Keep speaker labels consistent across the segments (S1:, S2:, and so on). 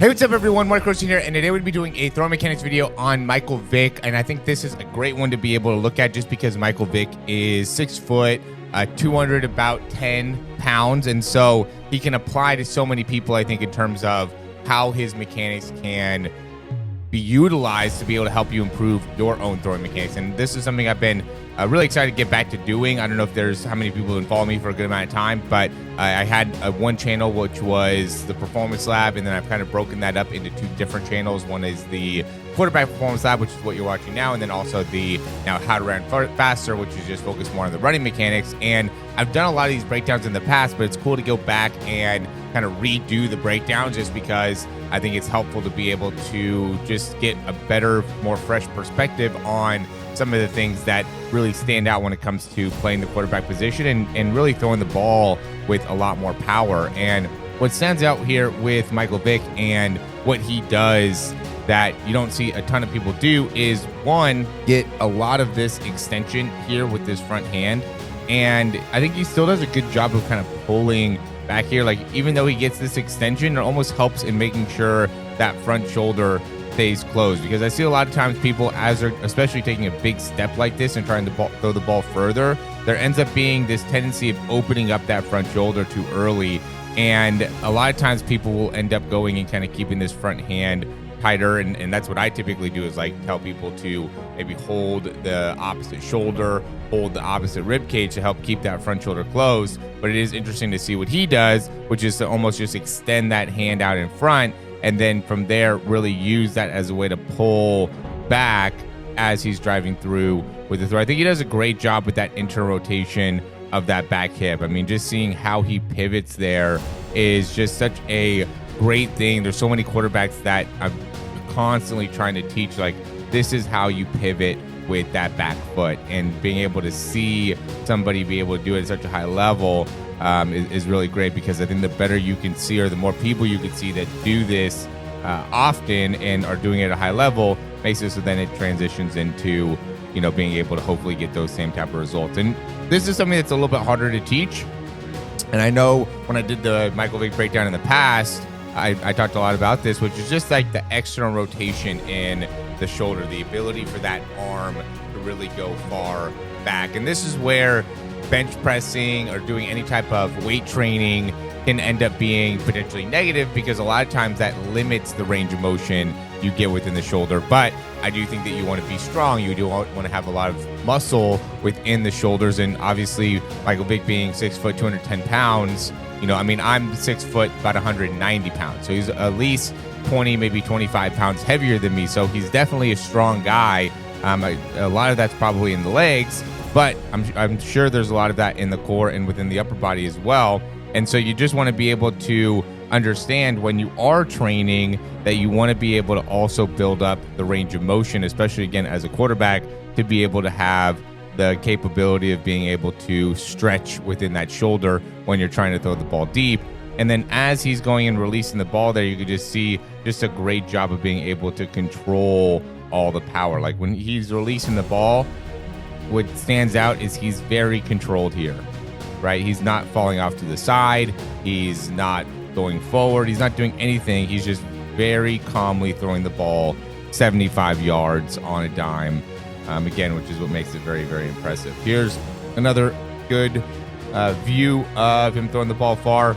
S1: Hey, what's up everyone, Mark Rosen here, and today we'll be doing a throwing mechanics video on Michael Vick, and I think this is a great one to be able to look at just because Michael Vick is 6 foot, 200 about 10 pounds, and so he can apply to so many people, I think, in terms of how his mechanics can be utilized to be able to help you improve your own throwing mechanics. And this is something I've been really excited to get back to doing. I don't know if there's how many people who follow me for a good amount of time, but I had one channel which was the Performance Lab, and then I've kind of broken that up into two different channels. One is the Quarterback Performance Lab, which is what you're watching now, and then also the now How to Run Faster, which is just focused more on the running mechanics. And I've done a lot of these breakdowns in the past, but it's cool to go back and kind of redo the breakdowns just because I think it's helpful to be able to just get a better, more fresh perspective on some of the things that really stand out when it comes to playing the quarterback position and really throwing the ball with a lot more power. And what stands out here with Michael Vick and what he does that you don't see a ton of people do is, one, get a lot of this extension here with this front hand. And I think he still does a good job of kind of pulling back here. Like, even though he gets this extension, it almost helps in making sure that front shoulder stays closed, because I see a lot of times people, as they're especially taking a big step like this and trying to throw the ball further, there ends up being this tendency of opening up that front shoulder too early. And a lot of times people will end up going and kind of keeping this front hand tighter, and that's what I typically do, is like tell people to maybe hold the opposite shoulder, hold the opposite rib cage to help keep that front shoulder closed. But it is interesting to see what he does, which is to almost just extend that hand out in front, and then from there really use that as a way to pull back as he's driving through with the throw. I think he does a great job with that internal rotation of that back hip. I mean, just seeing how he pivots there is just such a great thing. There's so many quarterbacks that I'm constantly trying to teach, like, this is how you pivot with that back foot, and being able to see somebody be able to do it at such a high level is really great, because I think the better you can see, or the more people you can see that do this often and are doing it at a high level, makes it so then it transitions into, you know, being able to hopefully get those same type of results. And this is something that's a little bit harder to teach. And I know when I did the Michael Vick breakdown in the past, I talked a lot about this, which is just like the external rotation in the shoulder, the ability for that arm to really go far back. And this is where bench pressing or doing any type of weight training can end up being potentially negative, because a lot of times that limits the range of motion you get within the shoulder. But I do think that you want to be strong. You do want to have a lot of muscle within the shoulders. And obviously, Michael Vick being 6 foot, 210 pounds, you know, I mean, I'm 6 foot, about 190 pounds. So he's at least 20, maybe 25 pounds heavier than me. So he's definitely a strong guy. A lot of that's probably in the legs, but I'm sure there's a lot of that in the core and within the upper body as well. And so you just want to be able to understand when you are training that you want to be able to also build up the range of motion, especially again as a quarterback, to be able to have the capability of being able to stretch within that shoulder when you're trying to throw the ball deep. And then as he's going and releasing the ball there, you could just see just a great job of being able to control all the power. Like when he's releasing the ball, what stands out is he's very controlled here, right? He's not falling off to the side. He's not going forward. He's not doing anything. He's just very calmly throwing the ball 75 yards on a dime. Again, which is what makes it very, very impressive. Here's another good view of him throwing the ball far.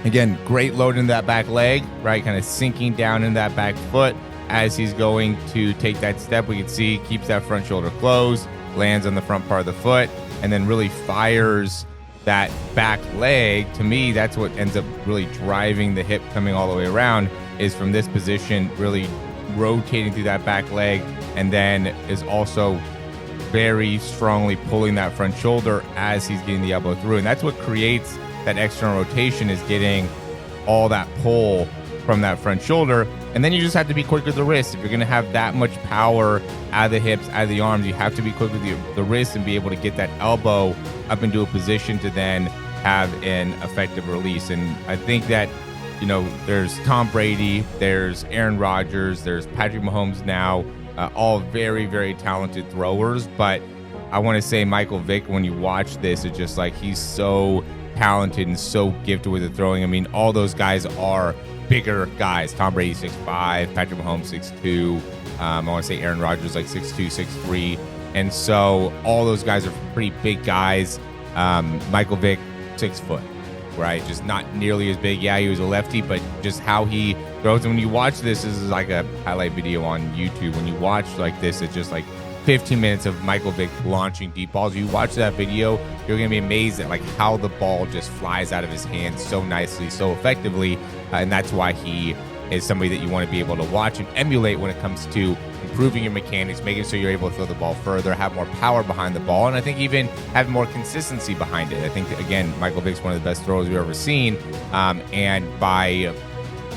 S1: Again, great load in that back leg, right? Kind of sinking down in that back foot as he's going to take that step. We can see he keeps that front shoulder closed, lands on the front part of the foot, and then really fires that back leg. To me, that's what ends up really driving the hip coming all the way around, is from this position, really rotating through that back leg, and then is also very strongly pulling that front shoulder as he's getting the elbow through. And that's what creates that external rotation, is getting all that pull from that front shoulder. And then you just have to be quick with the wrist. If you're going to have that much power out of the hips, out of the arms, you have to be quick with the wrist and be able to get that elbow up into a position to then have an effective release. And I think that, you know, there's Tom Brady, there's Aaron Rodgers, there's Patrick Mahomes now, all very, very talented throwers. But I want to say Michael Vick, when you watch this, it's just like he's so talented and so gifted with the throwing. I mean, all those guys are bigger guys. Tom Brady 6'5", Patrick Mahomes 6'2". I want to say Aaron Rodgers like 6'2", 6'3". And so all those guys are pretty big guys. Michael Vick, 6 foot, right? Just not nearly as big. Yeah, he was a lefty, but just how he throws. And when you watch this is like a highlight video on YouTube. When you watch like this, it's just like 15 minutes of Michael Vick launching deep balls. You watch that video, you're going to be amazed at like how the ball just flies out of his hands so nicely, so effectively. And that's why he is somebody that you want to be able to watch and emulate when it comes to improving your mechanics, making sure you're able to throw the ball further, have more power behind the ball, and I think even have more consistency behind it. I think, again, Michael Vick's one of the best throwers we've ever seen, and by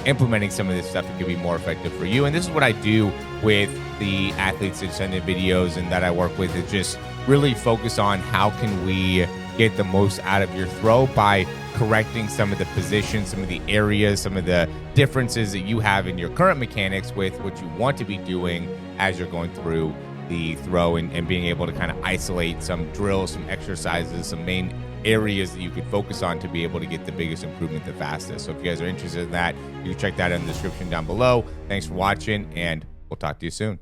S1: implementing some of this stuff, it could be more effective for you. And this is what I do with the athletes that send in videos and that I work with, is just really focus on how can we get the most out of your throw by correcting some of the positions, some of the areas, some of the differences that you have in your current mechanics with what you want to be doing as you're going through the throw, and being able to kind of isolate some drills, some exercises, some main areas that you could focus on to be able to get the biggest improvement the fastest. So if you guys are interested in that, you can check that in the description down below. Thanks for watching, and we'll talk to you soon.